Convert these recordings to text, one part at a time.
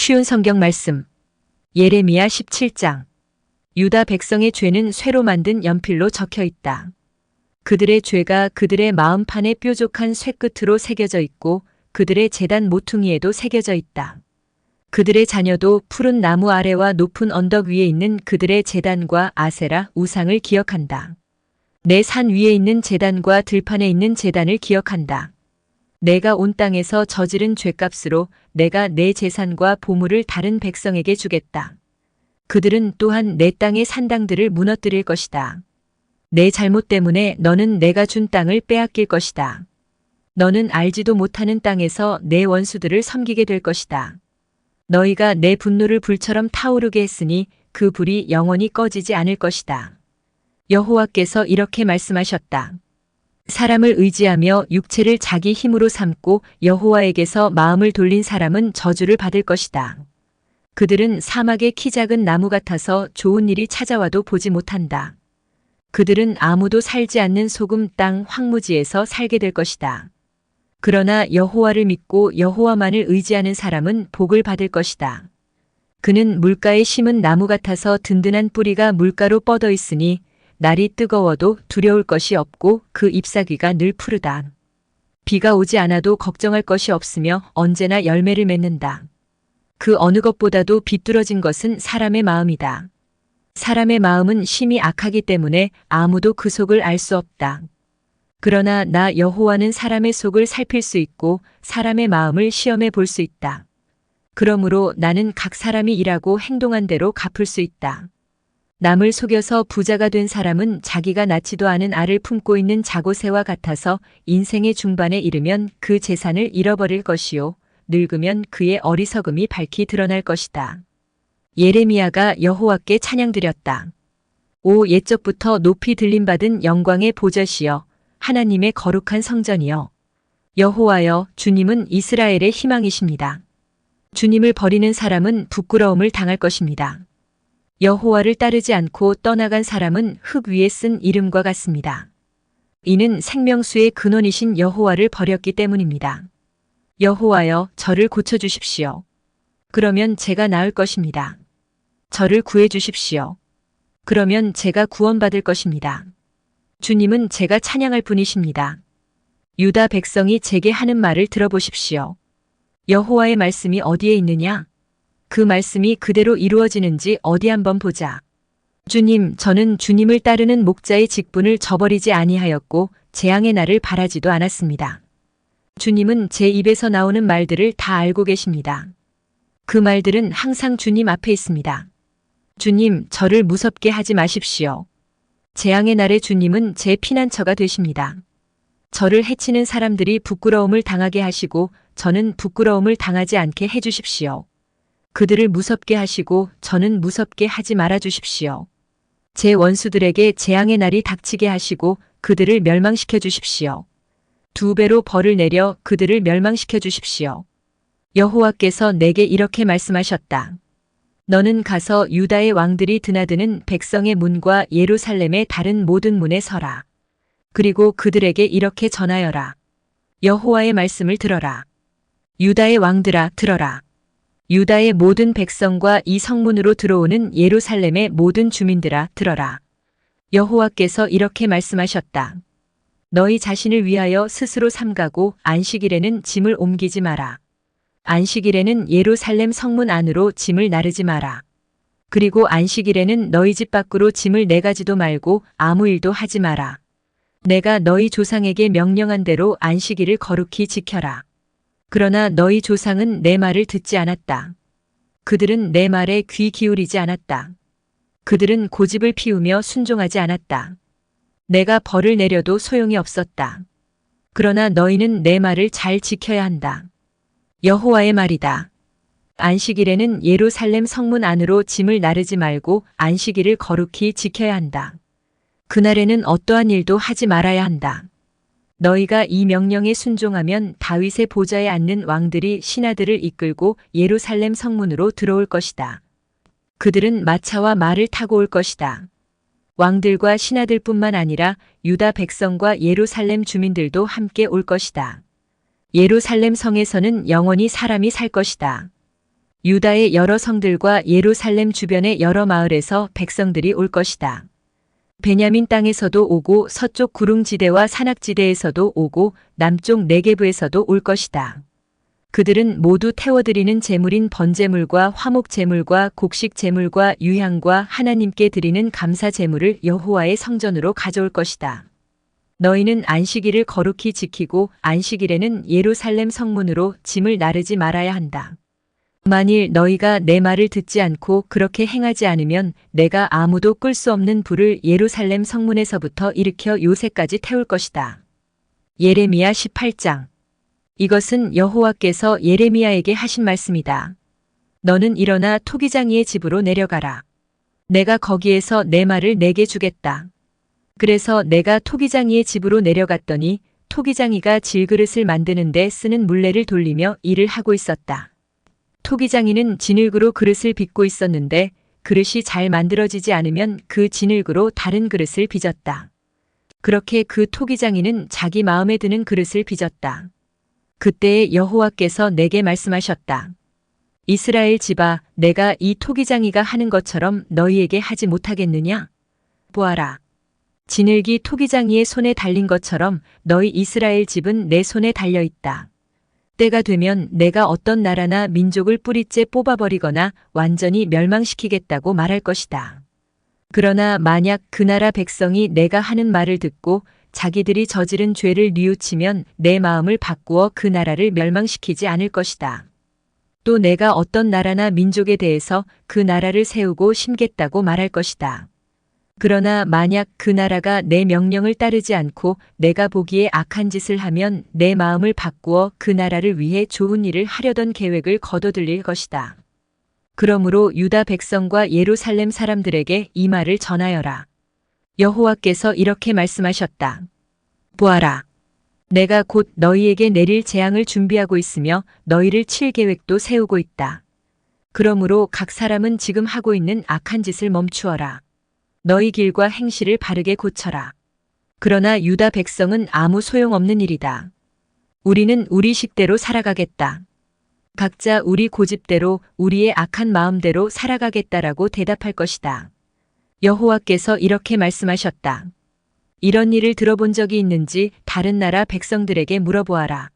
쉬운 성경 말씀. 예레미야 17장. 유다 백성의 죄는 쇠로 만든 연필로 적혀 있다. 그들의 죄가 그들의 마음판에 뾰족한 쇠끝으로 새겨져 있고 그들의 제단 모퉁이에도 새겨져 있다. 그들의 자녀도 푸른 나무 아래와 높은 언덕 위에 있는 그들의 제단과 아세라 우상을 기억한다. 내 산 위에 있는 제단과 들판에 있는 제단을 기억한다. 내가 온 땅에서 저지른 죄값으로 내가 내 재산과 보물을 다른 백성에게 주겠다. 그들은 또한 내 땅의 산당들을 무너뜨릴 것이다. 내 잘못 때문에 너는 내가 준 땅을 빼앗길 것이다. 너는 알지도 못하는 땅에서 내 원수들을 섬기게 될 것이다. 너희가 내 분노를 불처럼 타오르게 했으니 그 불이 영원히 꺼지지 않을 것이다. 여호와께서 이렇게 말씀하셨다. 사람을 의지하며 육체를 자기 힘으로 삼고 여호와에게서 마음을 돌린 사람은 저주를 받을 것이다. 그들은 사막의 키 작은 나무 같아서 좋은 일이 찾아와도 보지 못한다. 그들은 아무도 살지 않는 소금 땅 황무지에서 살게 될 것이다. 그러나 여호와를 믿고 여호와만을 의지하는 사람은 복을 받을 것이다. 그는 물가에 심은 나무 같아서 든든한 뿌리가 물가로 뻗어 있으니 날이 뜨거워도 두려울 것이 없고 그 잎사귀가 늘 푸르다. 비가 오지 않아도 걱정할 것이 없으며 언제나 열매를 맺는다. 그 어느 것보다도 비뚤어진 것은 사람의 마음이다. 사람의 마음은 심히 악하기 때문에 아무도 그 속을 알 수 없다. 그러나 나 여호와는 사람의 속을 살필 수 있고 사람의 마음을 시험해 볼 수 있다. 그러므로 나는 각 사람이 일하고 행동한 대로 갚을 수 있다. 남을 속여서 부자가 된 사람은 자기가 낳지도 않은 알을 품고 있는 자고새와 같아서 인생의 중반에 이르면 그 재산을 잃어버릴 것이요 늙으면 그의 어리석음이 밝히 드러날 것이다. 예레미야가 여호와께 찬양드렸다. 오 옛적부터 높이 들림받은 영광의 보좌시여 하나님의 거룩한 성전이여 여호와여 주님은 이스라엘의 희망이십니다. 주님을 버리는 사람은 부끄러움을 당할 것입니다. 여호와를 따르지 않고 떠나간 사람은 흙 위에 쓴 이름과 같습니다. 이는 생명수의 근원이신 여호와를 버렸기 때문입니다. 여호와여 저를 고쳐주십시오. 그러면 제가 나을 것입니다. 저를 구해주십시오. 그러면 제가 구원받을 것입니다. 주님은 제가 찬양할 분이십니다. 유다 백성이 제게 하는 말을 들어보십시오. 여호와의 말씀이 어디에 있느냐? 그 말씀이 그대로 이루어지는지 어디 한번 보자. 주님, 저는 주님을 따르는 목자의 직분을 저버리지 아니하였고 재앙의 날을 바라지도 않았습니다. 주님은 제 입에서 나오는 말들을 다 알고 계십니다. 그 말들은 항상 주님 앞에 있습니다. 주님, 저를 무섭게 하지 마십시오. 재앙의 날에 주님은 제 피난처가 되십니다. 저를 해치는 사람들이 부끄러움을 당하게 하시고 저는 부끄러움을 당하지 않게 해주십시오. 그들을 무섭게 하시고 저는 무섭게 하지 말아 주십시오. 제 원수들에게 재앙의 날이 닥치게 하시고 그들을 멸망시켜 주십시오. 2배로 벌을 내려 그들을 멸망시켜 주십시오. 여호와께서 내게 이렇게 말씀하셨다. 너는 가서 유다의 왕들이 드나드는 백성의 문과 예루살렘의 다른 모든 문에 서라. 그리고 그들에게 이렇게 전하여라. 여호와의 말씀을 들어라. 유다의 왕들아 들어라. 유다의 모든 백성과 이 성문으로 들어오는 예루살렘의 모든 주민들아 들어라. 여호와께서 이렇게 말씀하셨다. 너희 자신을 위하여 스스로 삼가고 안식일에는 짐을 옮기지 마라. 안식일에는 예루살렘 성문 안으로 짐을 나르지 마라. 그리고 안식일에는 너희 집 밖으로 짐을 내가지도 말고 아무 일도 하지 마라. 내가 너희 조상에게 명령한 대로 안식일을 거룩히 지켜라. 그러나 너희 조상은 내 말을 듣지 않았다. 그들은 내 말에 귀 기울이지 않았다. 그들은 고집을 피우며 순종하지 않았다. 내가 벌을 내려도 소용이 없었다. 그러나 너희는 내 말을 잘 지켜야 한다. 여호와의 말이다. 안식일에는 예루살렘 성문 안으로 짐을 나르지 말고 안식일을 거룩히 지켜야 한다. 그날에는 어떠한 일도 하지 말아야 한다. 너희가 이 명령에 순종하면 다윗의 보좌에 앉는 왕들이 신하들을 이끌고 예루살렘 성문으로 들어올 것이다. 그들은 마차와 말을 타고 올 것이다. 왕들과 신하들뿐만 아니라 유다 백성과 예루살렘 주민들도 함께 올 것이다. 예루살렘 성에서는 영원히 사람이 살 것이다. 유다의 여러 성들과 예루살렘 주변의 여러 마을에서 백성들이 올 것이다. 베냐민 땅에서도 오고 서쪽 구릉지대와 산악지대에서도 오고 남쪽 네게브에서도 올 것이다. 그들은 모두 태워드리는 제물인 번제물과 화목제물과 곡식제물과 유향과 하나님께 드리는 감사제물을 여호와의 성전으로 가져올 것이다. 너희는 안식일을 거룩히 지키고 안식일에는 예루살렘 성문으로 짐을 나르지 말아야 한다. 만일 너희가 내 말을 듣지 않고 그렇게 행하지 않으면 내가 아무도 끌 수 없는 불을 예루살렘 성문에서부터 일으켜 요새까지 태울 것이다. 예레미야 18장. 이것은 여호와께서 예레미야에게 하신 말씀이다. 너는 일어나 토기장이의 집으로 내려가라. 내가 거기에서 내 말을 내게 주겠다. 그래서 내가 토기장이의 집으로 내려갔더니 토기장이가 질그릇을 만드는 데 쓰는 물레를 돌리며 일을 하고 있었다. 토기장이는 진흙으로 그릇을 빚고 있었는데 그릇이 잘 만들어지지 않으면 그 진흙으로 다른 그릇을 빚었다. 그렇게 그 토기장이는 자기 마음에 드는 그릇을 빚었다. 그때에 여호와께서 내게 말씀하셨다. 이스라엘 집아, 내가 이 토기장이가 하는 것처럼 너희에게 하지 못하겠느냐? 보아라. 진흙이 토기장이의 손에 달린 것처럼 너희 이스라엘 집은 내 손에 달려 있다. 때가 되면 내가 어떤 나라나 민족을 뿌리째 뽑아버리거나 완전히 멸망시키겠다고 말할 것이다. 그러나 만약 그 나라 백성이 내가 하는 말을 듣고 자기들이 저지른 죄를 뉘우치면 내 마음을 바꾸어 그 나라를 멸망시키지 않을 것이다. 또 내가 어떤 나라나 민족에 대해서 그 나라를 세우고 심겠다고 말할 것이다. 그러나 만약 그 나라가 내 명령을 따르지 않고 내가 보기에 악한 짓을 하면 내 마음을 바꾸어 그 나라를 위해 좋은 일을 하려던 계획을 거둬들일 것이다. 그러므로 유다 백성과 예루살렘 사람들에게 이 말을 전하여라. 여호와께서 이렇게 말씀하셨다. 보아라. 내가 곧 너희에게 내릴 재앙을 준비하고 있으며 너희를 칠 계획도 세우고 있다. 그러므로 각 사람은 지금 하고 있는 악한 짓을 멈추어라. 너희 길과 행실을 바르게 고쳐라. 그러나 유다 백성은 아무 소용없는 일이다. 우리는 우리 식대로 살아가겠다. 각자 우리 고집대로 우리의 악한 마음대로 살아가겠다라고 대답할 것이다. 여호와께서 이렇게 말씀하셨다. 이런 일을 들어본 적이 있는지 다른 나라 백성들에게 물어보아라.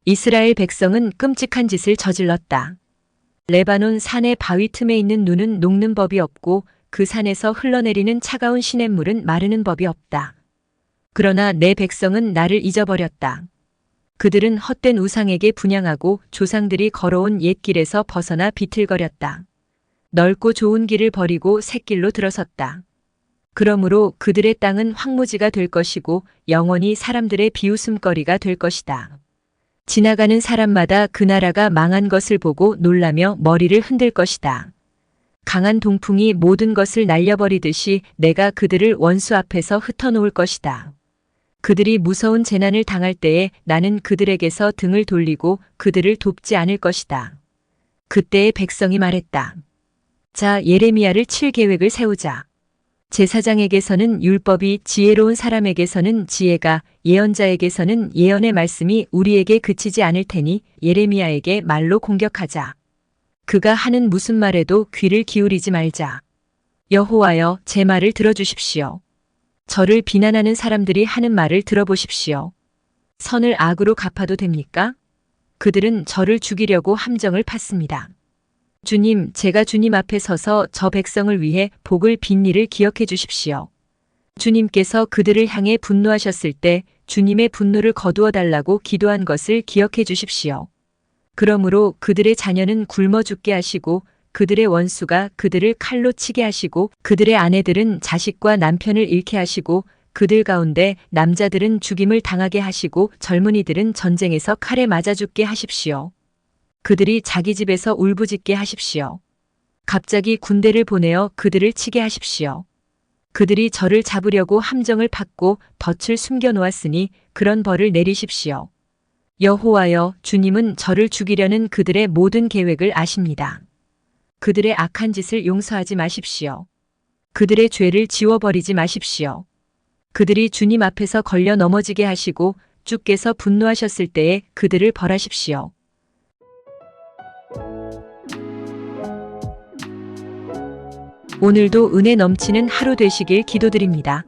이스라엘 백성은 끔찍한 짓을 저질렀다. 레바논 산의 바위 틈에 있는 눈은 녹는 법이 없고 그 산에서 흘러내리는 차가운 시냇물은 마르는 법이 없다. 그러나 내 백성은 나를 잊어버렸다. 그들은 헛된 우상에게 분향하고 조상들이 걸어온 옛 길에서 벗어나 비틀거렸다. 넓고 좋은 길을 버리고 새 길로 들어섰다. 그러므로 그들의 땅은 황무지가 될 것이고 영원히 사람들의 비웃음거리가 될 것이다. 지나가는 사람마다 그 나라가 망한 것을 보고 놀라며 머리를 흔들 것이다. 강한 동풍이 모든 것을 날려버리듯이 내가 그들을 원수 앞에서 흩어놓을 것이다. 그들이 무서운 재난을 당할 때에 나는 그들에게서 등을 돌리고 그들을 돕지 않을 것이다. 그때의 백성이 말했다. 자, 예레미야를 칠 계획을 세우자. 제사장에게서는 율법이, 지혜로운 사람에게서는 지혜가, 예언자에게서는 예언의 말씀이 우리에게 그치지 않을 테니 예레미야에게 말로 공격하자. 그가 하는 무슨 말에도 귀를 기울이지 말자. 여호와여, 제 말을 들어주십시오. 저를 비난하는 사람들이 하는 말을 들어보십시오. 선을 악으로 갚아도 됩니까? 그들은 저를 죽이려고 함정을 팠습니다. 주님, 제가 주님 앞에 서서 저 백성을 위해 복을 빈 일을 기억해 주십시오. 주님께서 그들을 향해 분노하셨을 때 주님의 분노를 거두어 달라고 기도한 것을 기억해 주십시오. 그러므로 그들의 자녀는 굶어 죽게 하시고 그들의 원수가 그들을 칼로 치게 하시고 그들의 아내들은 자식과 남편을 잃게 하시고 그들 가운데 남자들은 죽임을 당하게 하시고 젊은이들은 전쟁에서 칼에 맞아 죽게 하십시오. 그들이 자기 집에서 울부짖게 하십시오. 갑자기 군대를 보내어 그들을 치게 하십시오. 그들이 저를 잡으려고 함정을 팠고 덫을 숨겨 놓았으니 그런 벌을 내리십시오. 여호와여, 주님은 저를 죽이려는 그들의 모든 계획을 아십니다. 그들의 악한 짓을 용서하지 마십시오. 그들의 죄를 지워버리지 마십시오. 그들이 주님 앞에서 걸려 넘어지게 하시고 주께서 분노하셨을 때에 그들을 벌하십시오. 오늘도 은혜 넘치는 하루 되시길 기도드립니다.